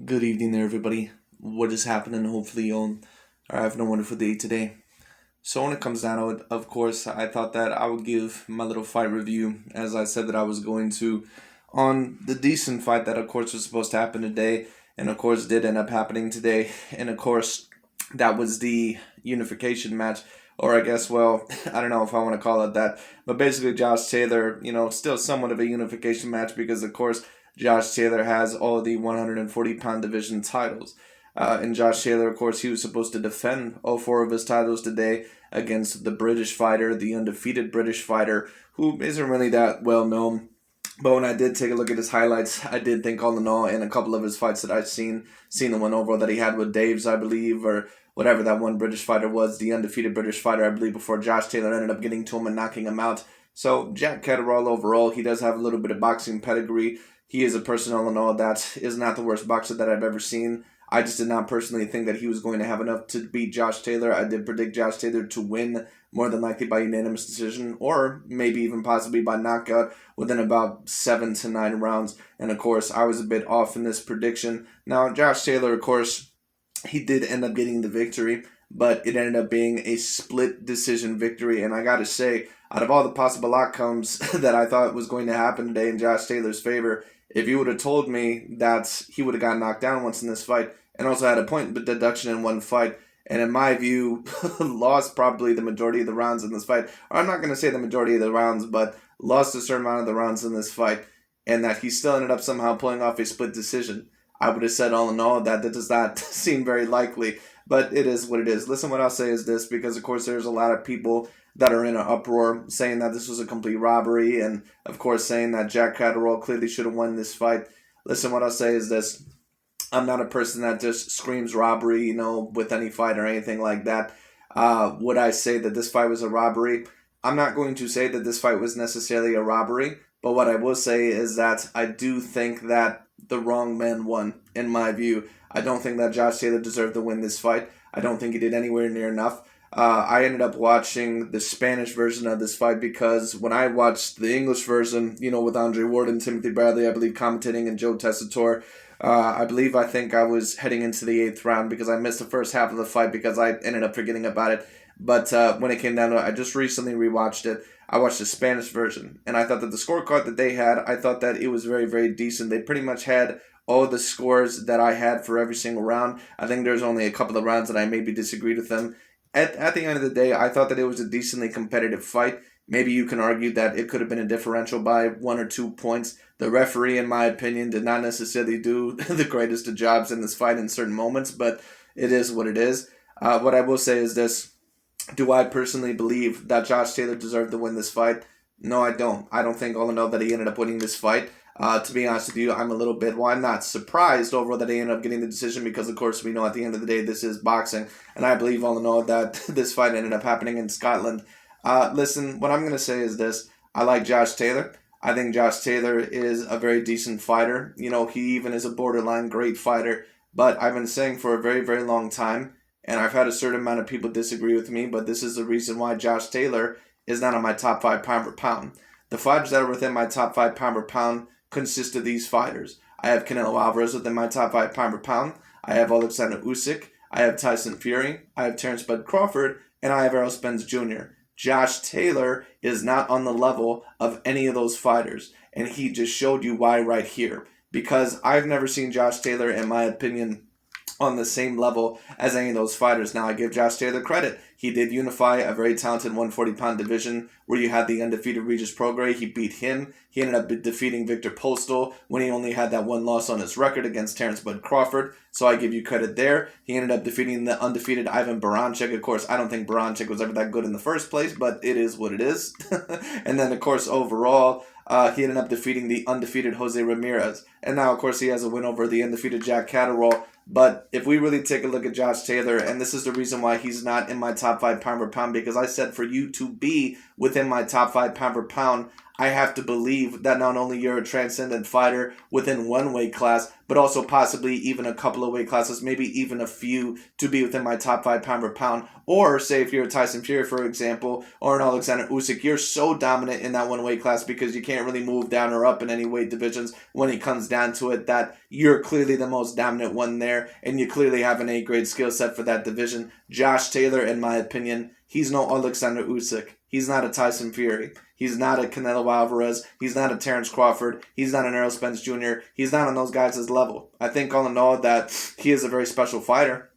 Good evening there, everybody. What is happening? Hopefully, you are having a wonderful day today. So, when it comes down to it, of course, I thought that I would give my little fight review, as I said that I was going to, on the decent fight that, of course, was supposed to happen today, and of course, did end up happening today. And of course, that was the unification match, or I guess, well, I don't know if I want to call it that, but basically, Josh Taylor, still somewhat of a unification match because, of course, Josh Taylor has all of the 140-pound division titles. And Josh Taylor, of course, he was supposed to defend all four of his titles today against the British fighter, the undefeated British fighter, who isn't really that well known. But when I did take a look at his highlights, I did think all in all, in a couple of his fights that I've seen the one overall that he had with Daves, I believe, or whatever that one British fighter was, the undefeated British fighter, I believe, before Josh Taylor ended up getting to him and knocking him out. So Jack Catterall overall, he does have a little bit of boxing pedigree. He is a person all in all that is not the worst boxer that I've ever seen. I just did not personally think that he was going to have enough to beat Josh Taylor. I did predict Josh Taylor to win more than likely by unanimous decision or maybe even possibly by knockout within about 7 to 9 rounds. And of course, I was a bit off in this prediction. Now, Josh Taylor, of course, he did end up getting the victory, but it ended up being a split decision victory. And I got to say, out of all the possible outcomes that I thought was going to happen today in Josh Taylor's favor, if you would have told me that he would have gotten knocked down once in this fight and also had a point deduction in one fight, and in my view, lost probably the majority of the rounds in this fight, or I'm not going to say the majority of the rounds, but lost a certain amount of the rounds in this fight, and that he still ended up somehow pulling off a split decision, I would have said all in all that does not seem very likely, but it is what it is. Listen, what I'll say is this, because of course there's a lot of people that are in an uproar saying that this was a complete robbery, and of course saying that Jack Catterall clearly should have won this fight. Listen, what I'll say is this. I'm not a person that just screams robbery, with any fight or anything like that. Would I say that this fight was a robbery? I'm not going to say that this fight was necessarily a robbery, but what I will say is that I do think that the wrong man won, in my view. I don't think that Josh Taylor deserved to win this fight. I don't think he did anywhere near enough. I ended up watching the Spanish version of this fight because when I watched the English version, with Andre Ward and Timothy Bradley, I believe, commentating, and Joe Tessitore, I think I was heading into the 8th round because I missed the first half of the fight because I ended up forgetting about it. But when it came down to it, I just recently rewatched it. I watched the Spanish version, and I thought that the scorecard that they had, I thought that it was very, very decent. They pretty much had all the scores that I had for every single round. I think there's only a couple of rounds that I maybe disagreed with them. At the end of the day, I thought that it was a decently competitive fight. Maybe you can argue that it could have been a differential by 1 or 2 points. The referee, in my opinion, did not necessarily do the greatest of jobs in this fight in certain moments, but it is what it is. What I will say is this. Do I personally believe that Josh Taylor deserved to win this fight? No, I don't. I don't think all in all that he ended up winning this fight. To be honest with you, I'm a little bit, well, I'm not surprised overall that he ended up getting the decision because, of course, we know at the end of the day this is boxing. And I believe all in all that this fight ended up happening in Scotland. Listen, what I'm going to say is this. I like Josh Taylor. I think Josh Taylor is a very decent fighter. He even is a borderline great fighter. But I've been saying for a very, very long time, and I've had a certain amount of people disagree with me, but this is the reason why Josh Taylor is not on my top 5 pound for pound. The fighters that are within my top 5 pound for pound consist of these fighters. I have Canelo Alvarez within my top 5 pound for pound. I have Alexander Usyk. I have Tyson Fury. I have Terrence Bud Crawford. And I have Errol Spence Jr. Josh Taylor is not on the level of any of those fighters. And he just showed you why right here. Because I've never seen Josh Taylor, in my opinion, on the same level as any of those fighters. Now, I give Josh Taylor credit. He did unify a very talented 140-pound division where you had the undefeated Regis Prograis. He beat him. He ended up defeating Victor Postal when he only had that one loss on his record against Terrence Bud Crawford. So I give you credit there. He ended up defeating the undefeated Ivan Baranchyk. Of course, I don't think Baranchyk was ever that good in the first place, but it is what it is. And then, of course, overall, he ended up defeating the undefeated Jose Ramirez. And now, of course, he has a win over the undefeated Jack Catterall. But if we really take a look at Josh Taylor, and this is the reason why he's not in my top 5 pound for pound, because I said for you to be within my top 5 pound for pound, I have to believe that not only you're a transcendent fighter within one weight class, but also possibly even a couple of weight classes, maybe even a few, to be within my top 5 pound per pound. Or say if you're a Tyson Fury, for example, or an Alexander Usyk, you're so dominant in that one weight class because you can't really move down or up in any weight divisions when it comes down to it, that you're clearly the most dominant one there, and you clearly have an A-grade skill set for that division. Josh Taylor, in my opinion, he's no Alexander Usyk. He's not a Tyson Fury. He's not a Canelo Alvarez. He's not a Terrence Crawford. He's not an Errol Spence Jr. He's not on those guys' level. I think all in all that he is a very special fighter.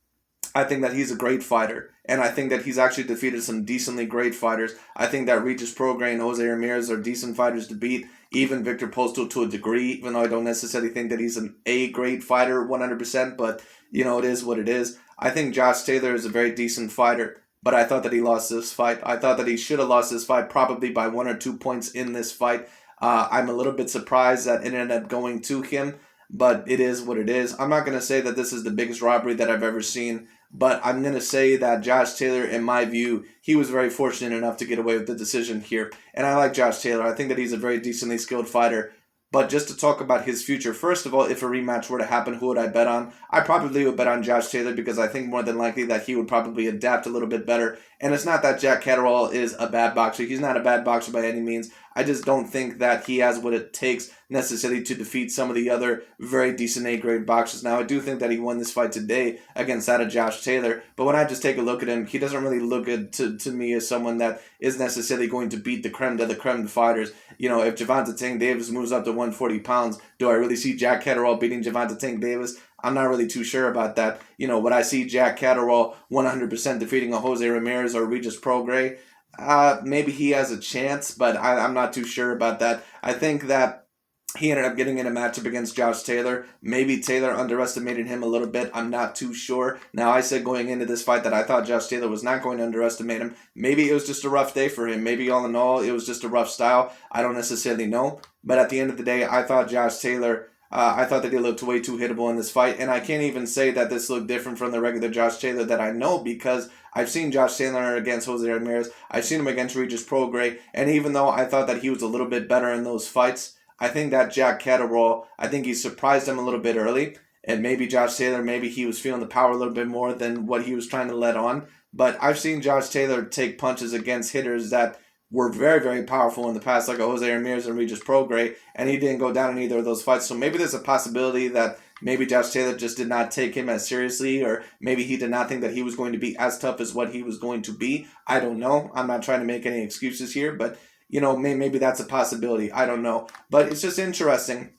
I think that he's a great fighter. And I think that he's actually defeated some decently great fighters. I think that Regis Prograis and Jose Ramirez are decent fighters to beat. Even Victor Postal to a degree, even though I don't necessarily think that he's an A-grade fighter 100%. But, it is what it is. I think Josh Taylor is a very decent fighter. But I thought that he lost this fight. I thought that he should have lost this fight probably by 1 or 2 points in this fight. I'm a little bit surprised that it ended up going to him, but it is what it is. I'm not going to say that this is the biggest robbery that I've ever seen, but I'm going to say that Josh Taylor, in my view, he was very fortunate enough to get away with the decision here. And I like Josh Taylor. I think that he's a very decently skilled fighter. But just to talk about his future, first of all, if a rematch were to happen, who would I bet on? I probably would bet on Josh Taylor because I think more than likely that he would probably adapt a little bit better. And it's not that Jack Catterall is a bad boxer. He's not a bad boxer by any means. I just don't think that he has what it takes necessarily to defeat some of the other very decent A-grade boxers. Now, I do think that he won this fight today against that of Josh Taylor, but when I just take a look at him, he doesn't really look good to me as someone that is necessarily going to beat the creme de la creme fighters. If Gervonta Tank Davis moves up to 140 pounds, do I really see Jack Catterall beating Gervonta Tank Davis? I'm not really too sure about that. Would I see Jack Catterall 100% defeating a Jose Ramirez or Regis Prograis? Maybe he has a chance, but I'm not too sure about that. I think that he ended up getting in a matchup against Josh Taylor. Maybe Taylor underestimated him a little bit. I'm not too sure. Now, I said going into this fight that I thought Josh Taylor was not going to underestimate him. Maybe it was just a rough day for him. Maybe all in all, it was just a rough style. I don't necessarily know. But at the end of the day, I thought Josh Taylor... I thought that he looked way too hittable in this fight, and I can't even say that this looked different from the regular Josh Taylor that I know, because I've seen Josh Taylor against Jose Ramirez, I've seen him against Regis Prograis, and even though I thought that he was a little bit better in those fights, I think that Jack Catterall, I think he surprised him a little bit early, and maybe Josh Taylor, maybe he was feeling the power a little bit more than what he was trying to let on, but I've seen Josh Taylor take punches against hitters that were very, very powerful in the past, like a Jose Ramirez and Regis Prograis, and he didn't go down in either of those fights. So maybe there's a possibility that maybe Josh Taylor just did not take him as seriously, or maybe he did not think that he was going to be as tough as what he was going to be. I don't know. I'm not trying to make any excuses here, but, maybe that's a possibility. I don't know. But it's just interesting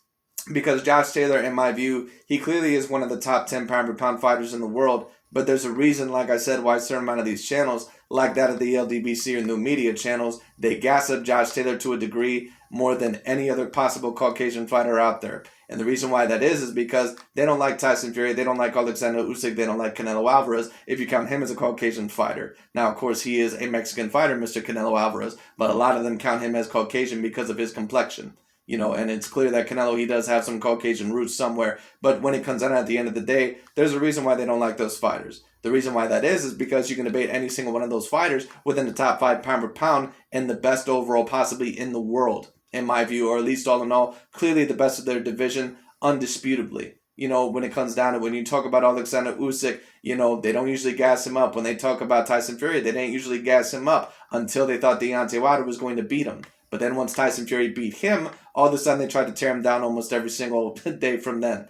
because Josh Taylor, in my view, he clearly is one of the top 10 pound-per-pound fighters in the world. But there's a reason, like I said, why a certain amount of these channels, like that of the LDBC or new media channels, they gas up Josh Taylor to a degree more than any other possible Caucasian fighter out there. And the reason why that is because they don't like Tyson Fury, they don't like Alexander Usyk, they don't like Canelo Alvarez, if you count him as a Caucasian fighter. Now, of course, he is a Mexican fighter, Mr. Canelo Alvarez, but a lot of them count him as Caucasian because of his complexion. And it's clear that Canelo, he does have some Caucasian roots somewhere. But when it comes down at the end of the day, there's a reason why they don't like those fighters. The reason why that is because you can debate any single one of those fighters within the top 5 pound per pound and the best overall possibly in the world, in my view, or at least all in all, clearly the best of their division, undisputably. When it comes down to when you talk about Alexander Usyk, they don't usually gas him up. When they talk about Tyson Fury, they didn't usually gas him up until they thought Deontay Wilder was going to beat him. But then once Tyson Fury beat him, all of a sudden they tried to tear him down almost every single day from then.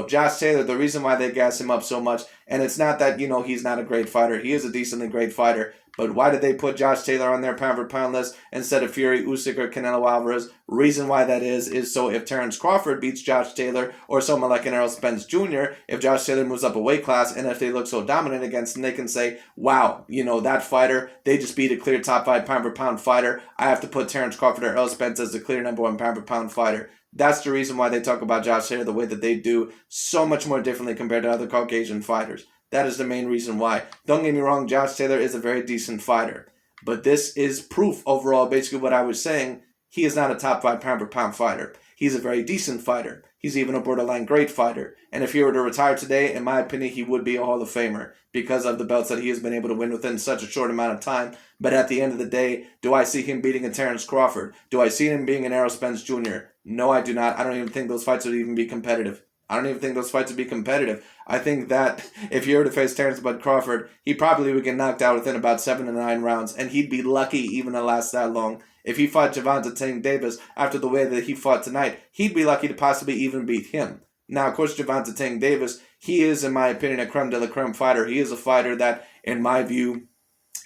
Josh Taylor, the reason why they gas him up so much, and it's not that, he's not a great fighter. He is a decently great fighter. But why did they put Josh Taylor on their pound-for-pound list instead of Fury, Usyk, or Canelo Alvarez? Reason why that is so if Terrence Crawford beats Josh Taylor, or someone like an Errol Spence Jr., if Josh Taylor moves up a weight class, and if they look so dominant against him, they can say, wow, that fighter, they just beat a clear top 5 pound-for-pound fighter. I have to put Terrence Crawford or Errol Spence as the clear number 1 pound-for-pound fighter. That's the reason why they talk about Josh Taylor the way that they do, so much more differently compared to other Caucasian fighters. That is the main reason why. Don't get me wrong, Josh Taylor is a very decent fighter. But this is proof overall, basically what I was saying, he is not a top 5 pound per pound fighter. He's a very decent fighter. He's even a borderline great fighter. And if he were to retire today, in my opinion, he would be a Hall of Famer because of the belts that he has been able to win within such a short amount of time. But at the end of the day, do I see him beating a Terrence Crawford? Do I see him being an Errol Spence Jr.? No, I do not. I don't even think those fights would even be competitive. I don't even think those fights would be competitive. I think that if you were to face Terrence Bud Crawford, he probably would get knocked out within about 7 to 9 rounds, and he'd be lucky even to last that long. If he fought Gervonta Tank Davis after the way that he fought tonight, he'd be lucky to possibly even beat him. Now, of course, Gervonta Tank Davis, he is, in my opinion, a creme de la creme fighter. He is a fighter that, in my view,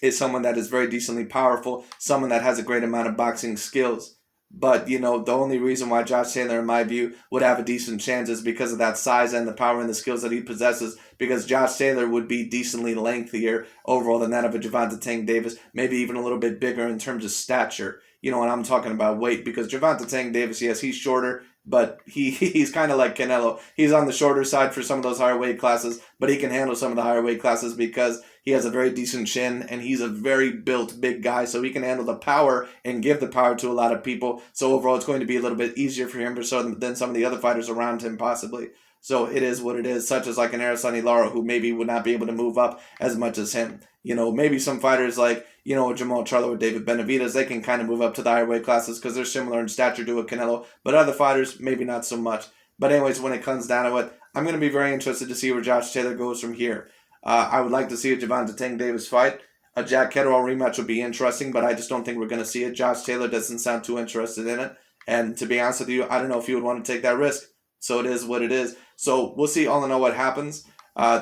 is someone that is very decently powerful, someone that has a great amount of boxing skills. But, the only reason why Josh Taylor, in my view, would have a decent chance is because of that size and the power and the skills that he possesses. Because Josh Taylor would be decently lengthier overall than that of a Gervonta Tank Davis, maybe even a little bit bigger in terms of stature. And I'm talking about weight, because Gervonta Tank Davis, yes, he's shorter, but he's kind of like Canelo. He's on the shorter side for some of those higher weight classes, but he can handle some of the higher weight classes because he has a very decent chin, and he's a very built big guy, so he can handle the power and give the power to a lot of people. So overall, it's going to be a little bit easier for him than some of the other fighters around him, possibly. So it is what it is, such as like an Araceli Lara, who maybe would not be able to move up as much as him. Maybe some fighters like, Jamal Charlo or David Benavidez, they can kind of move up to the higher weight classes because they're similar in stature to a Canelo. But other fighters, maybe not so much. But anyways, when it comes down to it, I'm going to be very interested to see where Josh Taylor goes from here. I would like to see a Gervonta Tank Davis fight. A Jack Catterall rematch would be interesting, but I just don't think we're going to see it. Josh Taylor doesn't sound too interested in it. And to be honest with you, I don't know if he would want to take that risk. So it is what it is. So we'll see all in all what happens.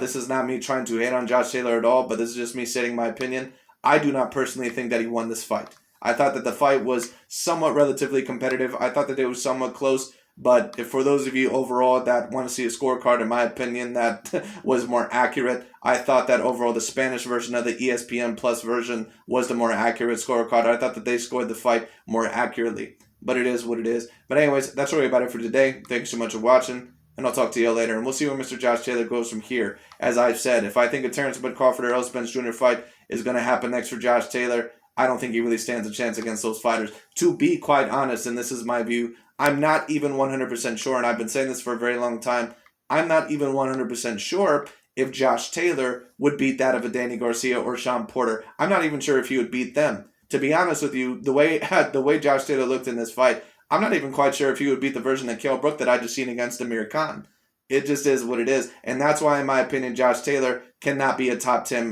This is not me trying to hate on Josh Taylor at all, but this is just me stating my opinion. I do not personally think that he won this fight. I thought that the fight was somewhat relatively competitive. I thought that it was somewhat close. But for those of you overall that want to see a scorecard, in my opinion, that was more accurate, I thought that overall the Spanish version of the ESPN Plus version was the more accurate scorecard. I thought that they scored the fight more accurately. But it is what it is. But anyways, that's really about it for today. Thanks so much for watching, and I'll talk to you later. And we'll see where Mr. Josh Taylor goes from here. As I've said, if I think a Terrence Bud Crawford or Errol Spence Jr. fight is going to happen next for Josh Taylor, I don't think he really stands a chance against those fighters. To be quite honest, and this is my view, I'm not even 100% sure, and I've been saying this for a very long time, I'm not even 100% sure if Josh Taylor would beat that of a Danny Garcia or Sean Porter. I'm not even sure if he would beat them. To be honest with you, the way Josh Taylor looked in this fight, I'm not even quite sure if he would beat the version of Kell Brook that I just seen against Amir Khan. It just is what it is. And that's why, in my opinion, Josh Taylor cannot be a top 10,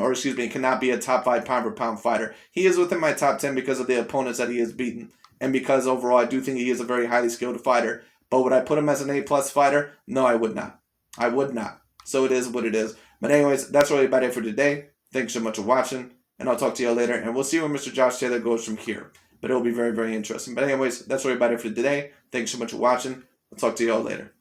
cannot be a top 5 pound-for-pound fighter. He is within my top 10 because of the opponents that he has beaten. And because overall, I do think he is a very highly skilled fighter. But would I put him as an A-plus fighter? No, I would not. I would not. So it is what it is. But anyways, that's really about it for today. Thanks so much for watching. And I'll talk to you all later. And we'll see where Mr. Josh Taylor goes from here. But it'll be very, very interesting. But anyways, that's really about it for today. Thanks so much for watching. I'll talk to you all later.